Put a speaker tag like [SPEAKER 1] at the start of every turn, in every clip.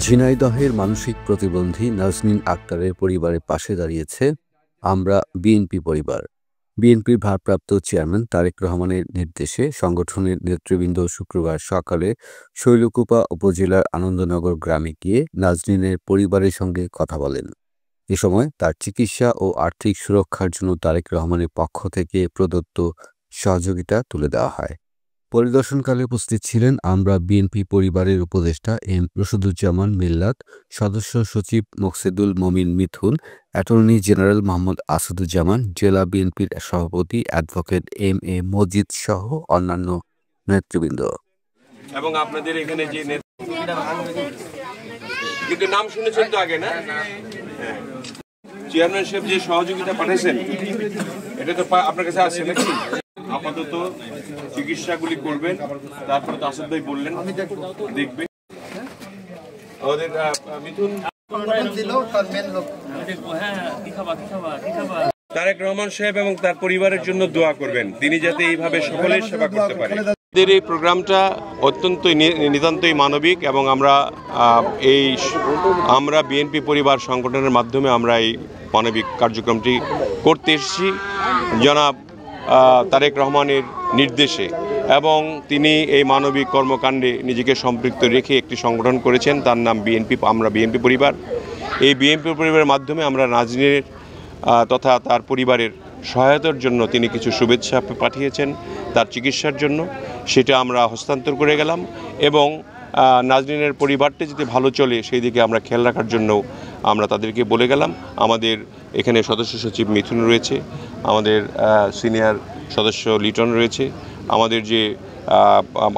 [SPEAKER 1] ঝিনাইদহের মানসিক প্রতিবন্ধী নাজনীন আক্তারের পরিবারের পাশে দাঁড়িয়েছে আমরা বিএনপি পরিবার। বিএনপির ভারপ্রাপ্ত চেয়ারম্যান তারেক রহমানের নির্দেশে সংগঠনের নেতৃবৃন্দ শুক্রবার সকালে শৈলকুপা উপজেলার আনন্দনগর গ্রামে গিয়ে নাজনীনের পরিবারের সঙ্গে কথা বলেন। এ সময় তার চিকিৎসা ও আর্থিক সুরক্ষার জন্য তারেক রহমানের পক্ষ থেকে প্রদত্ত সহযোগিতা তুলে দেওয়া হয়। পরিদর্শনকালে উপস্থিত ছিলেন আমরা বিএনপি পরিবারের উপদেষ্টা এম রশিদুজ্জামান মিল্লাত, সদস্য সচিব মোকসেদুল মমিন মিথুন, অ্যাটর্নি জেনারেল মোহাম্মদ আসাদুজ্জামান, জেলা বিএনপির সভাপতি অ্যাডভোকেট এম এ মজিদ সহ অন্যান্য নেতৃবৃন্দ।
[SPEAKER 2] এবং আপনাদের এখানে যে কিন্তু নাম শুনেছেন তো আগে, না? চেয়ারম্যান সাহেব যে সহযোগিতা পাঠাইছেন এটা তো আপনার কাছে আছে নাকি? আপাতত চিকিৎসাগুলি করবেন, তারপরে তো আসাদ ভাই বললেন দেখবেন। আমাদের মিথুন তারেক রহমান সাহেব এবং তার পরিবারের জন্য দোয়া করবেন, তিনি যাতে এইভাবে সকলের সেবা করতে পারেন। আমাদের এই প্রোগ্রামটা অত্যন্ত নিতান্তই মানবিক এবং আমরা বিএনপি পরিবার সংগঠনের মাধ্যমে আমরা এই মানবিক কার্যক্রমটি করতে এসেছি জনাব তারেক রহমানের নির্দেশে, এবং তিনি এই মানবিক কর্মকাণ্ডে নিজেকে সম্পৃক্ত রেখে একটি সংগঠন করেছেন, তার নাম বিএনপি, আমরা বিএনপি পরিবার। এই বিএনপি পরিবারের মাধ্যমে আমরা নাজনীনের তথা তার পরিবারের সহায়তার জন্য তিনি কিছু শুভেচ্ছা পাঠিয়েছেন তার চিকিৎসার জন্য, সেটা আমরা হস্তান্তর করে গেলাম। এবং নাজনীনের পরিবারটি যদি ভালো চলে সেই দিকে আমরা খেয়াল রাখার জন্য আমরা তাদেরকে বলে গেলাম। আমাদের এখানে সদস্য সচিব মিথুন রয়েছে, আমাদের সিনিয়র সদস্য লিটন রয়েছে, আমাদের যে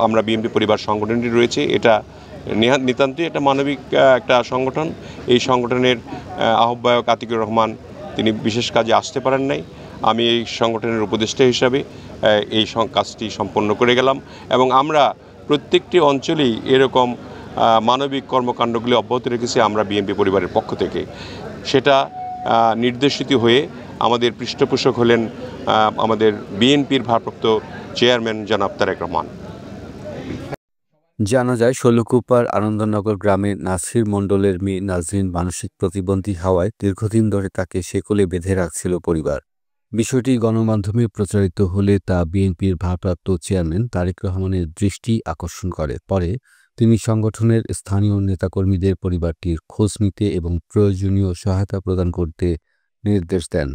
[SPEAKER 2] আমরা বিএনপি পরিবার সংগঠনটি রয়েছে, এটা নিতান্তই একটা মানবিক একটা সংগঠন। এই সংগঠনের আহ্বায়ক আতিকুর রহমান তিনি বিশেষ কাজে আসতে পারেন নাই, আমি এই সংগঠনের উপদেষ্টা হিসাবে এই কাজটি সম্পন্ন করে গেলাম। এবং আমরা প্রত্যেকটি অঞ্চলেই এরকম মানবিক কর্মকাণ্ডগুলি অব্যাহত রেখেছি আমরা বিএনপি পরিবারের পক্ষ থেকে। সেটা নির্দেশিত হয়ে আমাদের পৃষ্ঠপোষক হলেন আমাদের বিএনপির ভারপ্রাপ্ত চেয়ারম্যান জনাব তারেক রহমান।
[SPEAKER 1] জানা যায়, শৈলকুপার আনন্দনগর গ্রামের নাসির মণ্ডলের মেয়ে নাজনীন মানসিক প্রতিবন্ধী হওয়ায় দীর্ঘদিন ধরে তাকে শেকলে বেঁধে রাখছিল পরিবার। বিষয়টি গণমাধ্যমে প্রচারিত হলে তা বিএনপির ভারপ্রাপ্ত চেয়ারম্যান তারেক রহমানের দৃষ্টি আকর্ষণ করে। পরে তিনি সংগঠনের স্থানীয় নেতাকর্মীদের পরিবারটির খোঁজ নিতে এবং প্রয়োজনীয় সহায়তা প্রদান করতে নির্দেশ দেন।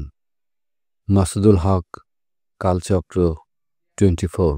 [SPEAKER 1] মাসুদুল হক, কালচক্র 24।